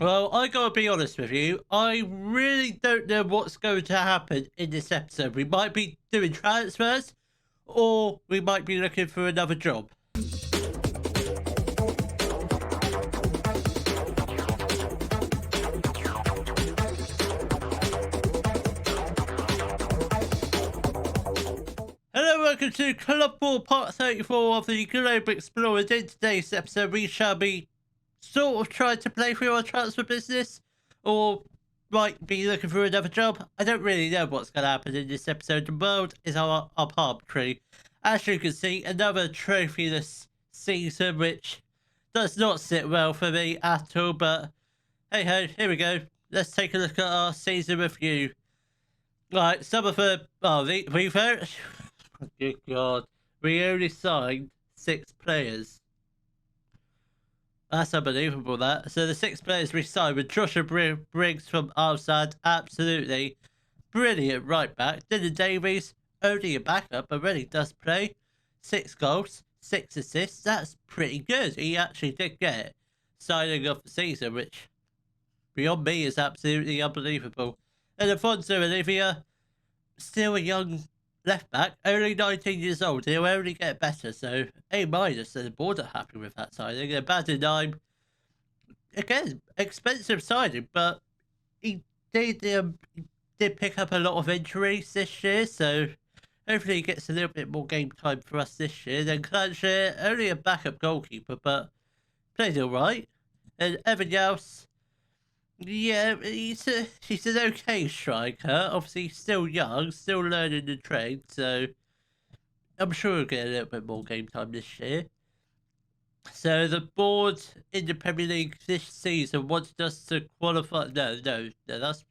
Well, I gotta be honest with you. I really don't know what's going to happen in this episode. We might be doing transfers, or we might be looking for another job. Hello, welcome to Club 4 Part 34 of the Globe Explorers. In today's episode, we shall be sort of trying to play through our transfer business, or might be looking for another job. I don't really know what's going to happen in this episode. The world is our palm tree. As you can see, another trophyless season, which does not sit well for me at all, but hey ho, here we go. Let's take a look at our season review. Right, some of the we've heard. Good God, we only signed 6 players. That's unbelievable, that. So the 6 players we signed with Joshua Briggs from Alsad, absolutely brilliant right back. Dylan Davies, only a backup, but really does play. 6 goals, 6 assists. That's pretty good. He actually did get signing of the season, which beyond me is absolutely unbelievable. And Alfonso Olivia, still a young left back, only 19 years old. He'll only get better, so A minus, and the board are happy with that signing. And Badinheim, again, expensive signing, but he did pick up a lot of injuries this year, so hopefully he gets a little bit more game time for us this year. Then Clanshire, only a backup goalkeeper, but played alright. And Evan Yous, yeah, he's an okay striker. Obviously, he's still young, still learning the trade, so I'm sure he'll get a little bit more game time this year. So the board in the Premier League this season wanted us to qualify. No, that's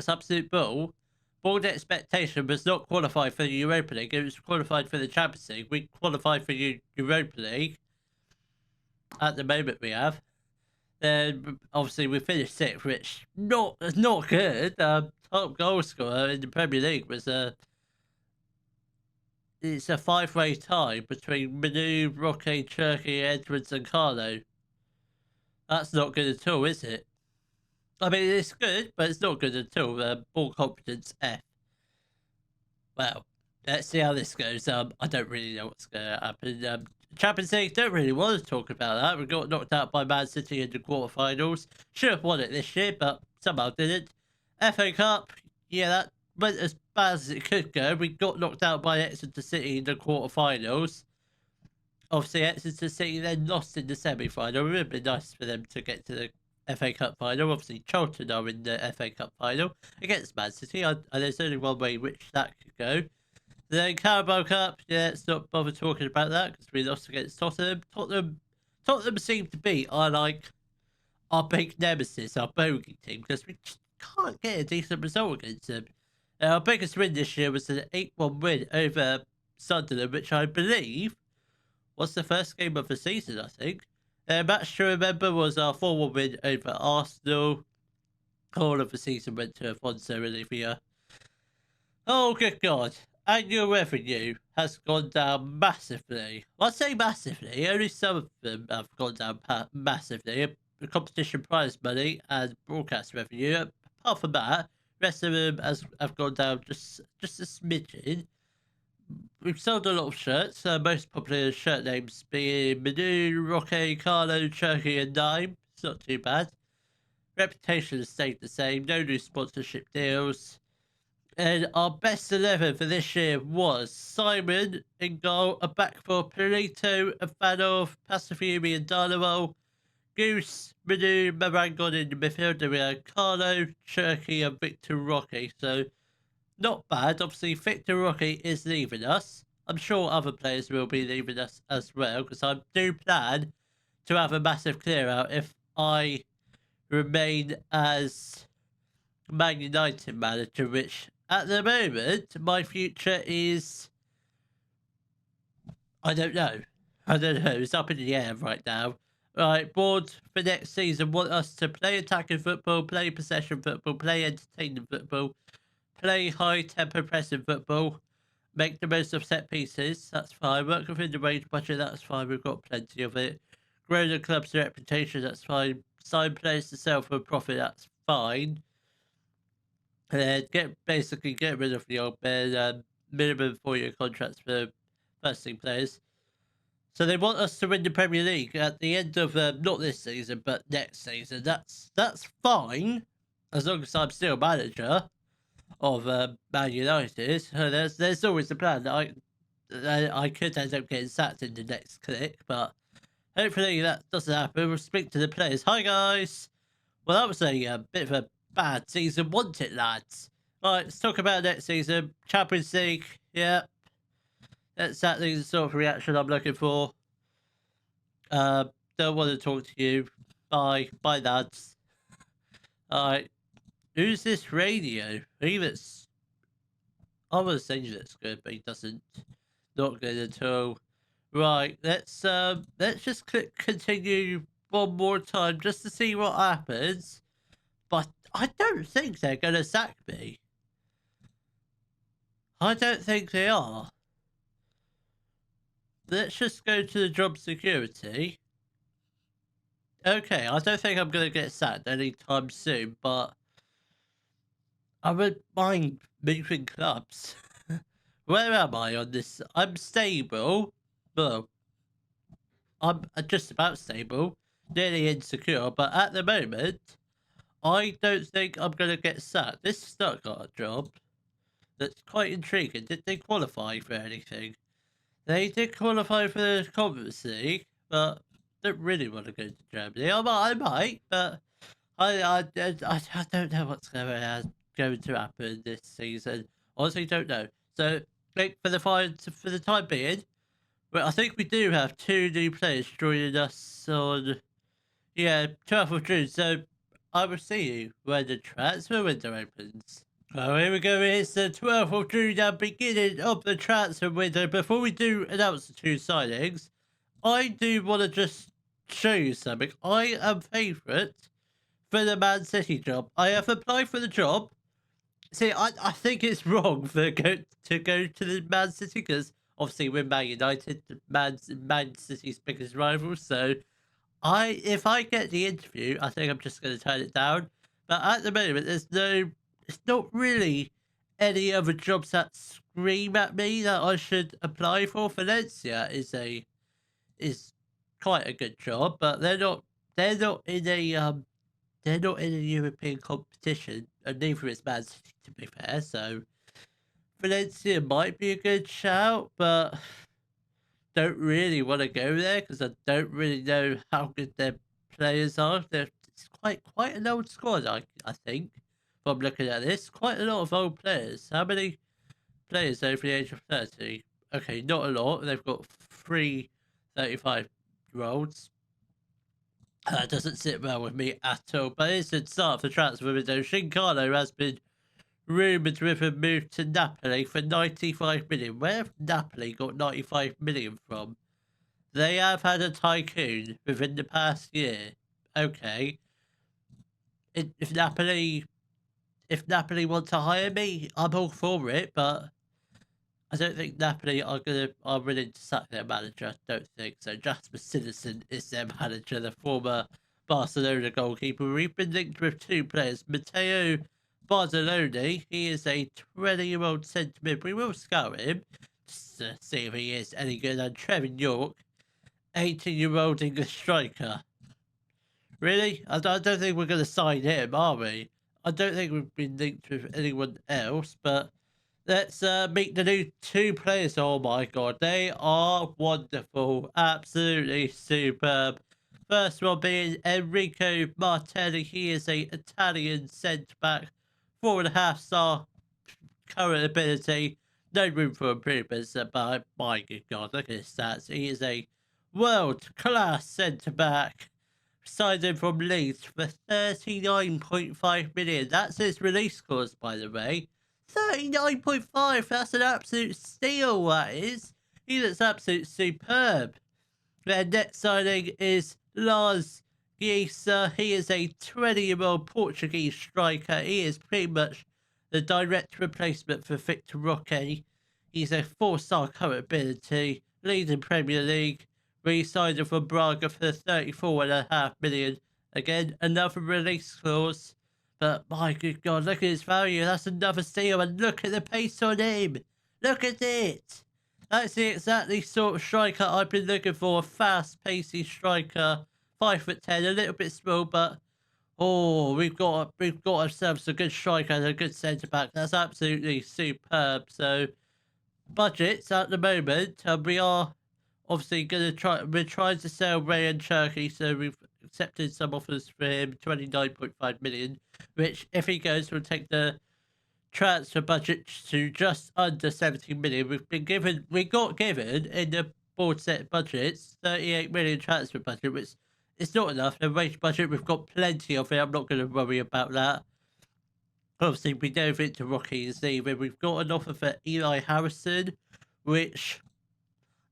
absolute bull. Board expectation was not qualified for the Europa League. It was qualified for the Champions League. We qualified for Europa League. At the moment, we have. Then obviously we finished 6th, which not good. Top goal scorer in the Premier League was it's a 5-way tie between Manu, Roque, Turkey, Edwards, and Carlo. That's not good at all, is it? I mean, it's good, but it's not good at all. Ball confidence F. Well, let's see how this goes. I don't really know what's going to happen. Champions League, don't really want to talk about that. We got knocked out by Man City in the quarterfinals. Should have won it this year, but somehow didn't. FA Cup, yeah, that went as bad as it could go. We got knocked out by Exeter City in the quarterfinals. Obviously, Exeter City then lost in the semi-final. It would have been nice for them to get to the FA Cup final. Obviously, Charlton are in the FA Cup final against Man City. And there's only one way in which that could go. Then Carabao Cup, yeah, let's not bother talking about that because we lost against Tottenham. Tottenham seem to be our big nemesis, our bogey team, because we just can't get a decent result against them. Our biggest win this year was an 8-1 win over Sunderland, which I believe was the first game of the season, I think. Match to remember was our 4-1 win over Arsenal. All of the season went to Alfonso Olivia. Oh, good God. Annual revenue has gone down massively. Well, I say massively, only some of them have gone down massively. The competition prize money and broadcast revenue. Apart from that, the rest of them have gone down just a smidgen. We've sold a lot of shirts, most popular shirt names being Manu, Roque, Carlo, Turkey, and Dime. It's not too bad. Reputation has stayed the same, no new sponsorship deals. And our best 11 for this year was Simon in goal, a back for Polito, Ivanov, Pastafiumi, and Dynamo. Goose, Manu, Marangon in the midfield. Then we had Carlo, Turkey, and Victor Roque. So, not bad. Obviously, Victor Roque is leaving us. I'm sure other players will be leaving us as well, because I do plan to have a massive clear out if I remain as Man United manager, which at the moment, my future is... I don't know. It's up in the air right now. Right, board for next season want us to play attacking football, play possession football, play entertaining football, play high-tempo pressing football, make the most of set pieces. That's fine. Work within the range budget. That's fine. We've got plenty of it. Grow the club's reputation. That's fine. sign players to sell for a profit, that's fine. And then basically get rid of the old man, minimum 4-year contracts for first-team players. So they want us to win the Premier League at the end of not this season, but next season. That's fine, as long as I'm still manager of Man United. There's always a plan that I could end up getting sacked in the next click, but hopefully that doesn't happen. We'll speak to the players. Hi guys. Well, that was a bit of a bad season, wasn't it, lads? Right, let's talk about next season. Champions League. Yeah. That's exactly the sort of reaction I'm looking for. Don't want to talk to you. Bye, lads. Alright. Who's this radio? I want to say he looks good, but he doesn't. Not good at all. Right, let's just click continue one more time just to see what happens. But I don't think they're gonna sack me. I don't think they are. Let's just go to the job security. Okay, I don't think I'm going to get sacked anytime soon, but I wouldn't mind moving clubs. Where am I on this? I'm stable. Well, I'm just about stable. Nearly insecure, but at the moment, I don't think I'm going to get sacked. This Stuttgart job, that's quite intriguing. Did they qualify for anything? They did qualify for the Conference League, but don't really want to go to Germany. I might, but I don't know what's going to happen this season. Honestly, don't know. So, for the time being, well, I think we do have 2 new players joining us on 12th of June. So, I will see you when the transfer window opens. Well, here we go. It's the 12th of June, the beginning of the transfer window. Before we do announce the 2 signings, I do want to just show you something. I am favourite for the Man City job. I have applied for the job. See, I think it's wrong to go to the Man City because obviously we're Man United, Man City's biggest rival. So if I get the interview, I think I'm just going to turn it down. But at the moment, it's not really any other jobs that scream at me that I should apply for. Valencia is quite a good job, but they're not in a European competition, and neither is Man City, to be fair. So Valencia might be a good shout, but don't really want to go there because I don't really know how good their players are. It's quite an old squad, I think. From looking at this, quite a lot of old players. How many players over the age of 30? Okay, not a lot. They've got 3 35-year-olds. That doesn't sit well with me at all. But it's the start of the transfer window. Shinkano has been rumoured with a move to Napoli for 95 million. Where have Napoli got 95 million from? They have had a tycoon within the past year. Okay. If Napoli want to hire me, I'm all for it, but I don't think Napoli are willing to sack their manager. I don't think so. Jasper Citizen is their manager, the former Barcelona goalkeeper. We've been linked with 2 players. Matteo Barzaloni, he is a 20-year-old centre mid. We will scout him just to see if he is any good. And Trevin York, 18-year-old English striker. Really? I don't think we're going to sign him, are we? I don't think we've been linked with anyone else, but let's meet the new 2 players. Oh my god, they are wonderful. Absolutely superb. First one being Enrico Martelli. He is a Italian centre-back, 4.5-star current ability. No room for improvements, but my good god, look at his stats. He is a world-class centre-back. Signed him from Leeds for 39.5 million. That's his release clause, by the way. 39.5. That's an absolute steal, that is. He looks absolutely superb. Their next signing is Lars Giesa. He is a 20-year-old Portuguese striker. He is pretty much the direct replacement for Victor Roque. He's a 4-star current ability, leading Premier League. We signed him from Braga for 34.5 million. Again, another release clause. But my good God, look at his value. That's another steal. And look at the pace on him. Look at it. That's the exactly sort of striker I've been looking for. A fast, pacey striker. 5'10", a little bit small, but oh, we've got ourselves a good striker and a good centre back. That's absolutely superb. So budgets at the moment, we are obviously going to try. We're trying to sell Ray and Turkey, so we've accepted some offers for him, 29.5 million, which if he goes, will take the transfer budget to just under 17 million. We got given in the board set budgets 38 million transfer budget, which it's not enough. The wage budget, we've got plenty of it. I'm not going to worry about that. Obviously, we dove into Rocky and Steve, and we've got an offer for Eli Harrison, which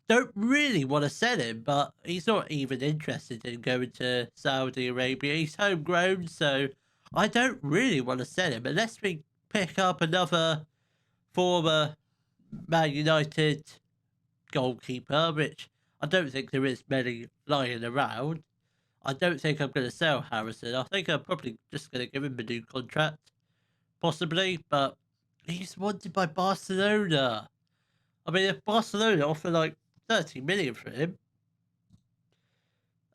don't really want to sell him, but he's not even interested in going to Saudi Arabia. He's homegrown, so I don't really want to sell him unless we pick up another former Man United goalkeeper, which I don't think there is many lying around. I don't think I'm going to sell Harrison. I think I'm probably just going to give him a new contract, possibly, but he's wanted by Barcelona. I mean, if Barcelona offer like 30 million for him,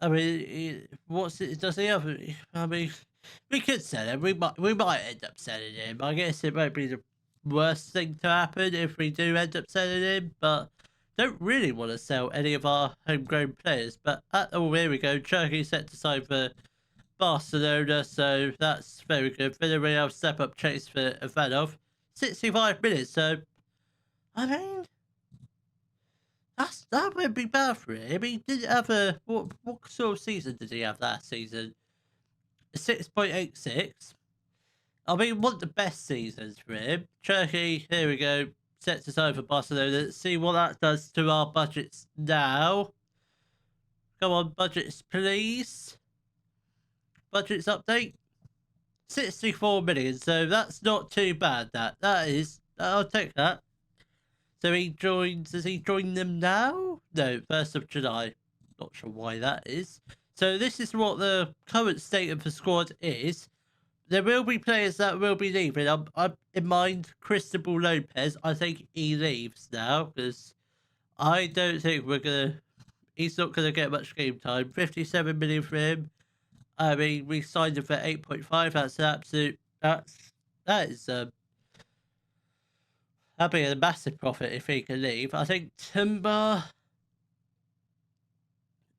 I mean, what's it? Does he have? I mean, we could sell him. We might end up selling him. I guess it won't be the worst thing to happen if we do end up selling him, but don't really want to sell any of our homegrown players. But here we go. Turkey set to sign for Barcelona, so that's very good. Villarreal step up chase for Ivanov, 65 minutes. So, I mean, that won't be bad for him. He didn't have what sort of season did he have last season? 6.86. I mean, one of the best seasons for him. Turkey, here we go. Set to sign for Barcelona. Let's see what that does to our budgets now. Come on, budgets, please. Budgets update. 64 million. So that's not too bad. I'll take that. So does he join them now? No, 1st of July. Not sure why that is. So this is what the current state of the squad is. There will be players that will be leaving. I'm in mind, Cristobal Lopez. I think he leaves now because I don't think he's not gonna get much game time. 57 million for him. I mean, we signed him for 8.5. That's an absolute. That is that'd be a massive profit if he can leave. I think Timber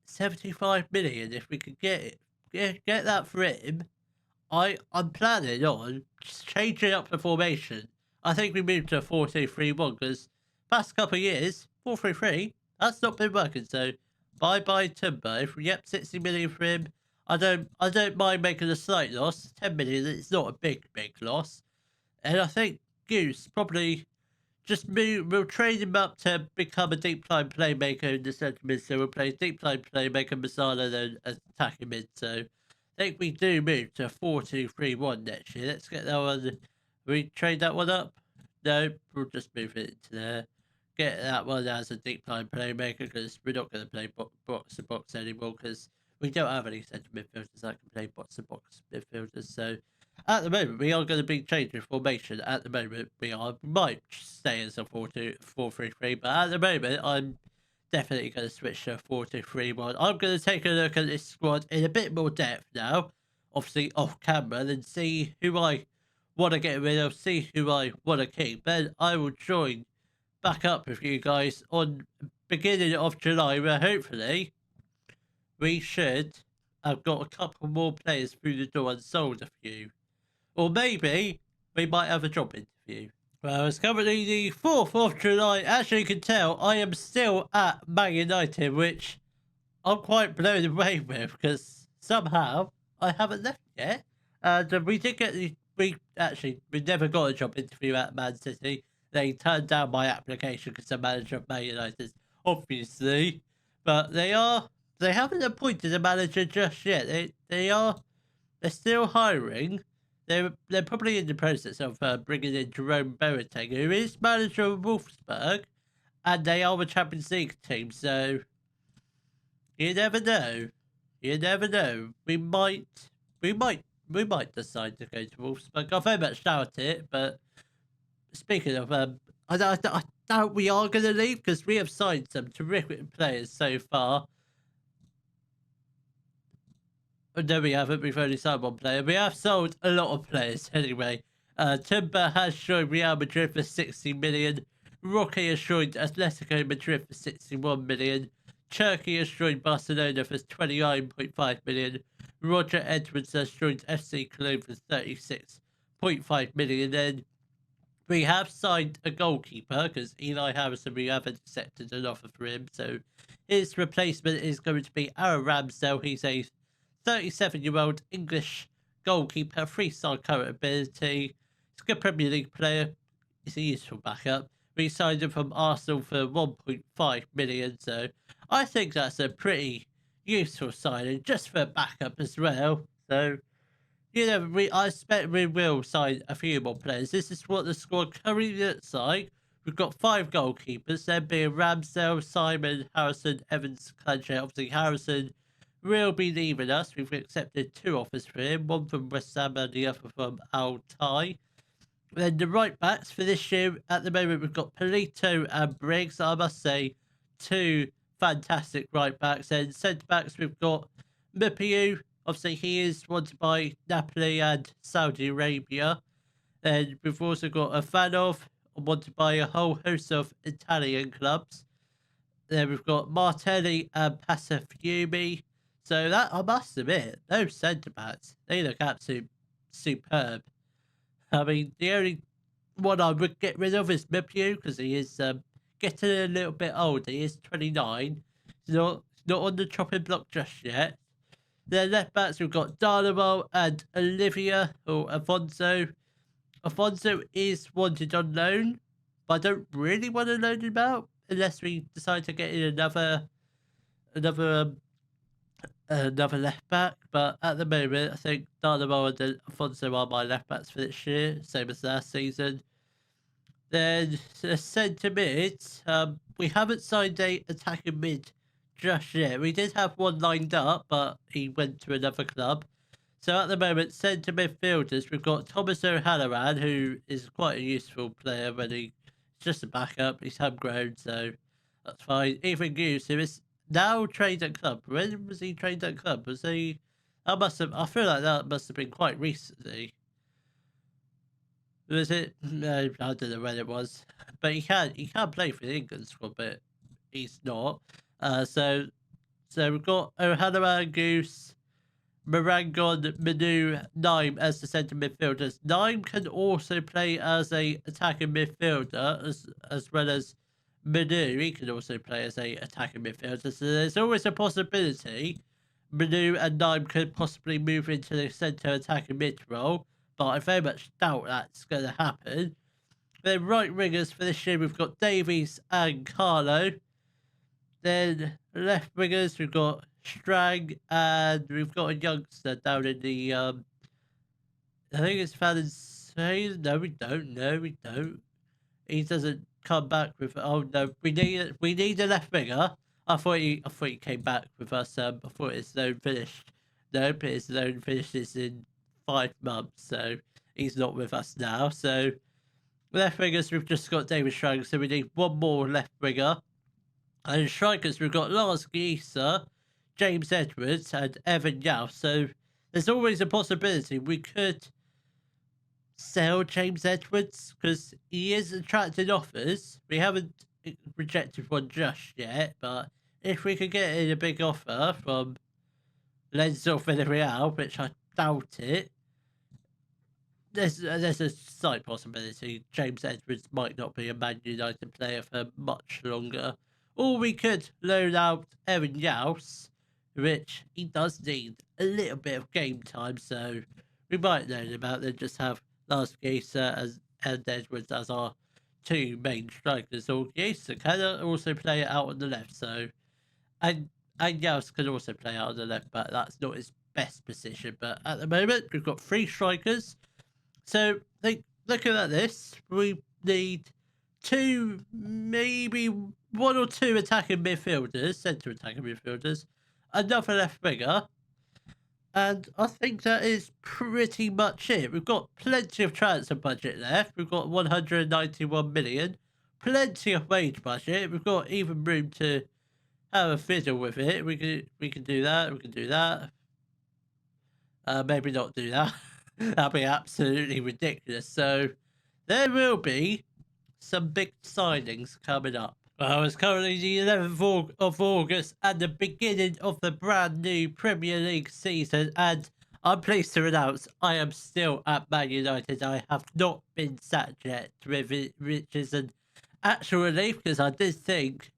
75 million. If we could get that for him. I'm planning on changing up the formation. I think we moved to 4-2-3-1 because past couple of years, 4-3-3, that's not been working. So bye Timber. If we get 60 million for him, I don't mind making a slight loss. 10 million, it's not a big loss. And I think Goose probably we'll train him up to become a deep line playmaker in the centre mid. So we'll play deep line playmaker Masala, then attacking mid. So I think we do move to 4-2-3-1 next year. Let's get that one. We trade that one up? No, we'll just move it into there. Get that one as a deep line playmaker because we're not going to play box to box anymore because we don't have any centre midfielders that can play box to box midfielders. So at the moment, we are going to be changing formation. At the moment, we might stay as a 4-3-3, but at the moment, I'm definitely going to switch to 4-2-3-1. I'm going to take a look at this squad in a bit more depth now, obviously off camera, and see who I want to get rid of, see who I want to keep. Then I will join back up with you guys on beginning of July, where hopefully we should have got a couple more players through the door and sold a few. Or maybe we might have a job interview. Well, it's currently the 4th of July. As you can tell, I am still at Man United, which I'm quite blown away with because somehow I haven't left yet. And we never got a job interview at Man City. They turned down my application because the manager of Man United, obviously. But they haven't appointed a manager just yet. They're still hiring. They're probably in the process of bringing in Jerome Boateng, who is manager of Wolfsburg, and they are a Champions League team, so you never know. You never know. We might decide to go to Wolfsburg. I very much doubt it, but speaking of, I doubt we are going to leave because we have signed some terrific players so far. No, we haven't. We've only signed one player. We have sold a lot of players anyway. Timber has joined Real Madrid for 60 million. Rocky has joined Atletico Madrid for 61 million. Turkey has joined Barcelona for 29.5 million. Roger Edwards has joined FC Cologne for 36.5 million. Then we have signed a goalkeeper because Eli Harrison, we haven't accepted an offer for him. So his replacement is going to be Aaron Ramsdale. He's a 37-year-old English goalkeeper, 3-star current ability. He's a good Premier League player. He's a useful backup. We signed him from Arsenal for 1.5 million, so I think that's a pretty useful signing just for a backup as well. So, you know, I expect we will sign a few more players. This is what the squad currently looks like. We've got 5 goalkeepers, them being Ramsdale, Simon, Harrison, Evans, Clancy. Obviously, Harrison will be leaving us. We've accepted 2 offers for him, one from West Ham and the other from Al Tai. Then the right backs for this year, at the moment, we've got Polito and Briggs. I must say, 2 fantastic right backs. And centre backs, we've got Mupiu. Obviously, he is wanted by Napoli and Saudi Arabia. Then we've also got Ivanov, wanted by a whole host of Italian clubs. Then we've got Martelli and Passafiumi. So that, I must admit, those centre backs, they look absolutely superb. I mean, the only one I would get rid of is Mupiu because he is getting a little bit older. He is 29. He's not on the chopping block just yet. Then left backs, we've got Dynamo and Olivia or Afonso. Afonso is wanted on loan, but I don't really want to loan him out unless we decide to get in another left back. But at the moment, I think Dynamo and Afonso are my left backs for this year, same as last season. Then centre mid, we haven't signed a attacking mid just yet. We did have one lined up, but he went to another club. So at the moment, centre midfielders, we've got Thomas O'Halloran, who is quite a useful player, but he's just a backup. He's homegrown, so that's fine. Ethan Goose, who is now trained at club. When was he trained at club? Was he? I feel like that must have been quite recently. Was it? No, I don't know when it was. But he can play for the England squad, but he's not. So we've got O'Halloran, Goose, Marangon, Manu, Naim as the centre midfielders. Naim can also play as a attacking midfielder as well as Manu. He can also play as a attacking midfielder. So there's always a possibility Manu and Naim could possibly move into the centre attacking mid role, but I very much doubt that's going to happen. Then right wingers for this year, we've got Davies and Carlo. Then left wingers, we've got Strang, and we've got a youngster down in the, I think it's Valencia. No, we don't. No, we don't. He doesn't come back with, oh no, we need a left winger. I thought he came back with us. I thought his loan finished. No, but his loan finishes in 5 months, so he's not with us now. So left wingers, we've just got David Strang, so we need one more left winger. And strikers, we've got Lars Gieser, James Edwards, and Evan Yao. So there's always a possibility we could sell James Edwards because he is attracting offers. We haven't rejected one just yet, but if we could get in a big offer from Lens or Villarreal, which I doubt it, there's a slight possibility James Edwards might not be a Man United player for much longer. Or we could loan out Evan Yaus, which he does need a little bit of game time, so we might loan him out and just have Lars Gieser and Edwards as our 2 main strikers. Or Gieser can also play it out on the left, so and Yaus can also play out on the left, but that's not his best position. But at the moment, we've got 3 strikers. So looking at this, we need 2, maybe 1 or 2 attacking midfielders, centre attacking midfielders, another left winger, And I think that is pretty much it. We've got plenty of transfer budget left. We've got 191 million. Plenty of wage budget. We've got even room to have a fiddle with it. We can do that. We can do that. Maybe not do that. That'd be absolutely ridiculous. So there will be some big signings coming up. Well, it's currently the 11th of August and the beginning of the brand new Premier League season, and I'm pleased to announce I am still at Man United. I have not been sacked yet, which is an actual relief because I did think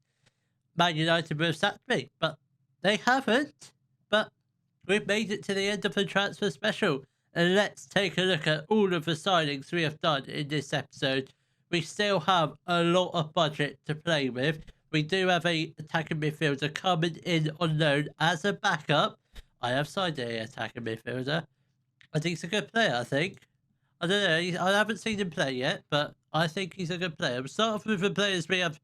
Man United would have sacked me, but they haven't. But we've made it to the end of the transfer special, and let's take a look at all of the signings we have done in this episode. We still have a lot of budget to play with. We do have a attacking midfielder coming in on loan as a backup. I have signed a attacking midfielder. I think he's a good player, I think. I don't know. I haven't seen him play yet, but I think he's a good player. We'll start off with the players we have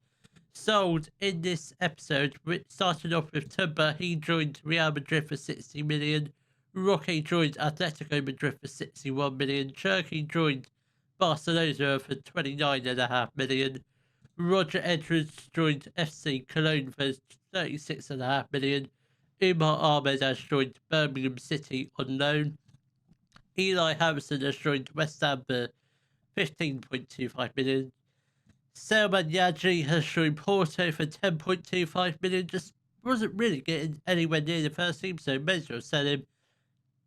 sold in this episode. We started off with Tumba. He joined Real Madrid for 60 million. Roque joined Atletico Madrid for 61 million. Turquay joined Barcelona for 29.5 million. Roger Edwards joined FC Cologne for 36.5 million. Umar Ahmed has joined Birmingham City on loan. Eli Harrison has joined West Ham for 15.25 million. Selman Yaji has joined Porto for 10.25 million. Just wasn't really getting anywhere near the first team, so may as well sell him.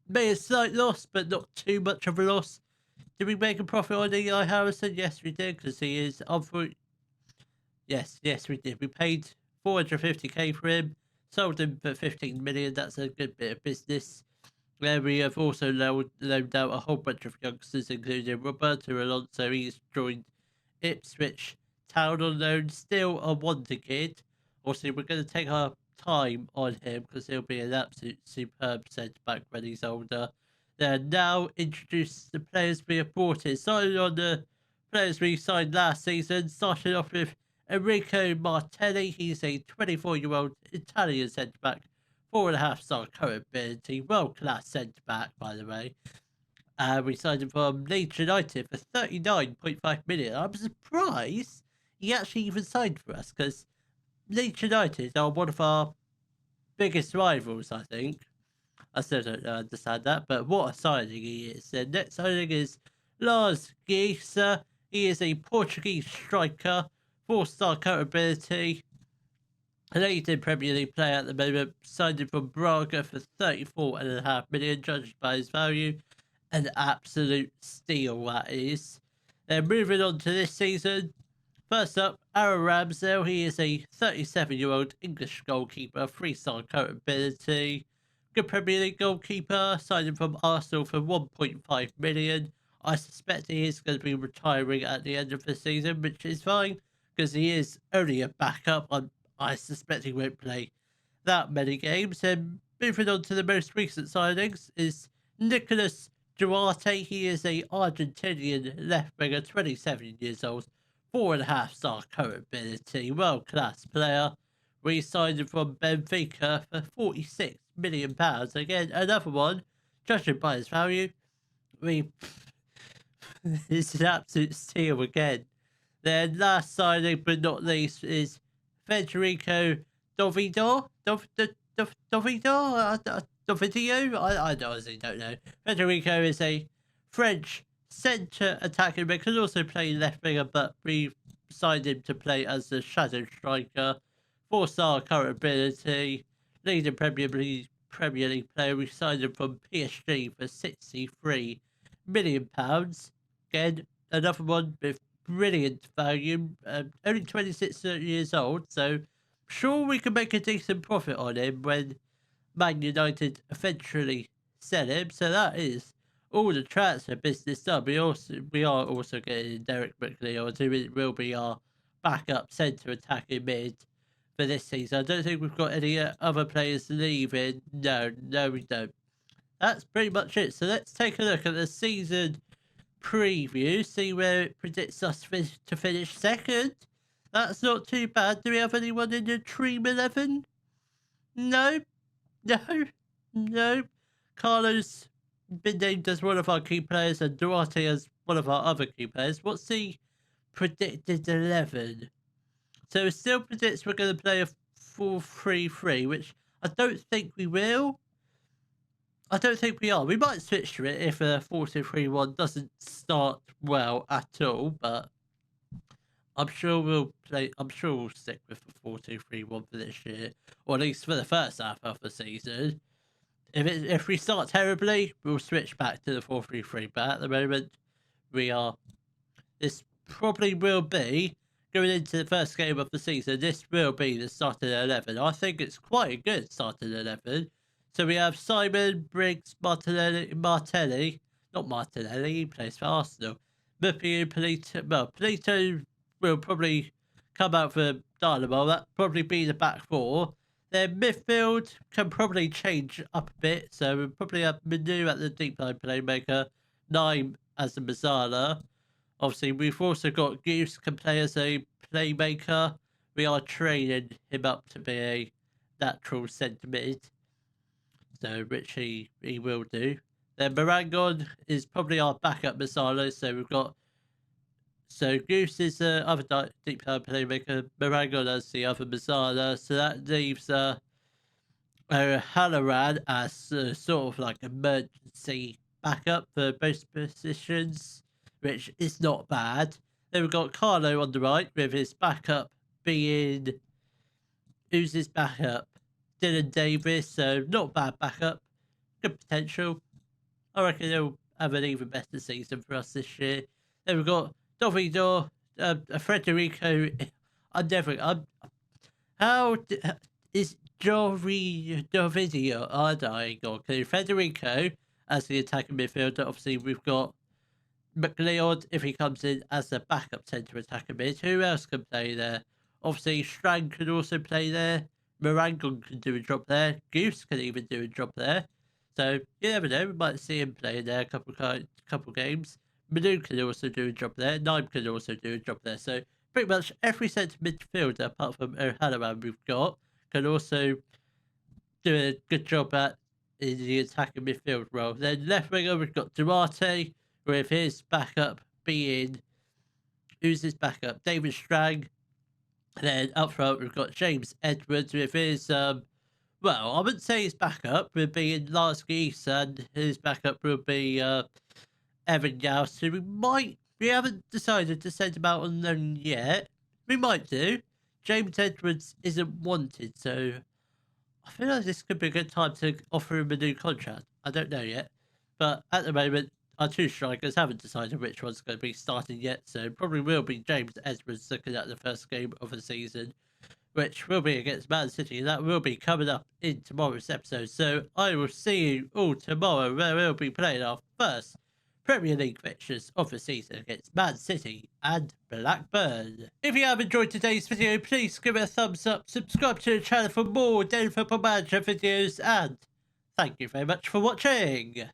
Made a slight loss, but not too much of a loss. Did we make a profit on Eli Harrison? Yes, we did, because he is up for... Yes, we did. We paid 450k for him, sold him for 15 million. That's a good bit of business. We have also loaned out a whole bunch of youngsters, including Roberto Alonso. He's joined Ipswich Town on loan, still a wonder kid. Also, we're going to take our time on him, because he'll be an absolute superb centre-back when he's older. Now introduce the players we have brought in. Starting on the players we signed last season, starting off with Enrico Martelli. He's a 24-year-old Italian centre-back, 4.5-star current ability, world-class centre-back, by the way. We signed him from Leeds United for 39.5 million. I'm surprised he actually even signed for us, because Leeds United are one of our biggest rivals, I think. I still don't understand that, but what a signing he is. The next signing is Lars Geisa. He is a Portuguese striker, 4-star current ability. A leading Premier League player at the moment. Signed him from Braga for 34.5 million, judged by his value. An absolute steal, that is. Then moving on to this season. First up, Aaron Ramsdale. He is a 37-year-old English goalkeeper, 3-star current ability. Good Premier League goalkeeper, signed him from Arsenal for 1.5 million. I suspect he is going to be retiring at the end of the season, which is fine, because he is only a backup. I suspect he won't play that many games. And moving on to the most recent signings is Nicolas Duarte. He is a Argentinian left winger, 27 years old, 4.5-star current ability, world-class player. We signed him from Benfica for £46 million. Again, another one, judging by his value. It's an absolute steal again. Then last signing, but not least, is Federico Dovido. I honestly don't know. Federico is a French centre attacker, but can also play left winger, but we signed him to play as a shadow striker. 4-star current ability, leading Premier League player. We signed him from PSG for £63 million. Again, another one with brilliant value. Only 26 years old, so I'm sure we can make a decent profit on him when Man United eventually sell him. So that is all the transfer business done. We are also getting Derek McLeod, who will be our backup centre attacking mid for this season. I don't think we've got any other players leaving. No, we don't. That's pretty much it. So let's take a look at the season preview, see where it predicts us to finish second. That's not too bad. Do we have anyone in the Dream 11? No. Carlos been named as one of our key players and Duarte as one of our other key players. What's the predicted 11? So it still predicts we're going to play a 4-3-3, which I don't think we will. I don't think we are. We might switch to it if a 4-2-3-1 doesn't start well at all, but I'm sure we'll stick with the 4-2-3-1 for this year, or at least for the first half of the season. If we start terribly, we'll switch back to the 4-3-3. But at the moment, this probably will be going into the first game of the season. This will be the starting 11. I think it's quite a good starting 11. So we have Simon, Briggs, Martelli, not Martinelli, he plays for Arsenal. Murphy and Polito. Well, Polito will probably come out for Dynamo. That'll probably be the back four. Then midfield can probably change up a bit. So we'll probably have Manu at the deep line playmaker, Naim as a Mazzala. Obviously, we've also got Goose can play as a playmaker. We are training him up to be a natural centre mid. So, which he will do. Then Marangon is probably our backup Mazzala. So we've got... So Goose is the other deep line playmaker. Marangon as the other Mazzala. So that leaves Halloran as sort of like emergency backup for both positions, which is not bad. Then we've got Carlo on the right with his backup being... Who's his backup? Dylan Davis, so not bad backup. Good potential. I reckon he'll have an even better season for us this year. Then we've got Dovido, Federico. How is Dovidio? I got Federico as the attacking midfielder. Obviously, we've got McLeod if he comes in as the backup centre attacker mid. Who else can play there? Obviously, Strang could also play there. Marangon can do a job there. Goose can even do a job there. So you never know. We might see him play there a couple games. Manu can also do a job there. Naim can also do a job there. So pretty much every centre midfielder apart from O'Halloran we've got can also do a good job in the attacking midfield role. Then left winger we've got Duarte with his backup being... Who's his backup? David Strang. And then up front, we've got James Edwards with his, well, I wouldn't say his backup would be in Lars Geese, and his backup will be Evan Youst, who we haven't decided to send him out on loan yet. We might do. James Edwards isn't wanted, so I feel like this could be a good time to offer him a new contract. I don't know yet. But at the moment, our two strikers haven't decided which one's going to be starting yet, so probably will be James Edwards looking at the first game of the season, which will be against Man City, and that will be coming up in tomorrow's episode. So I will see you all tomorrow, where we'll be playing our first Premier League fixtures of the season against Man City and Blackburn. If you have enjoyed today's video, please give it a thumbs up, subscribe to the channel for more Daily Football Manager videos, and thank you very much for watching.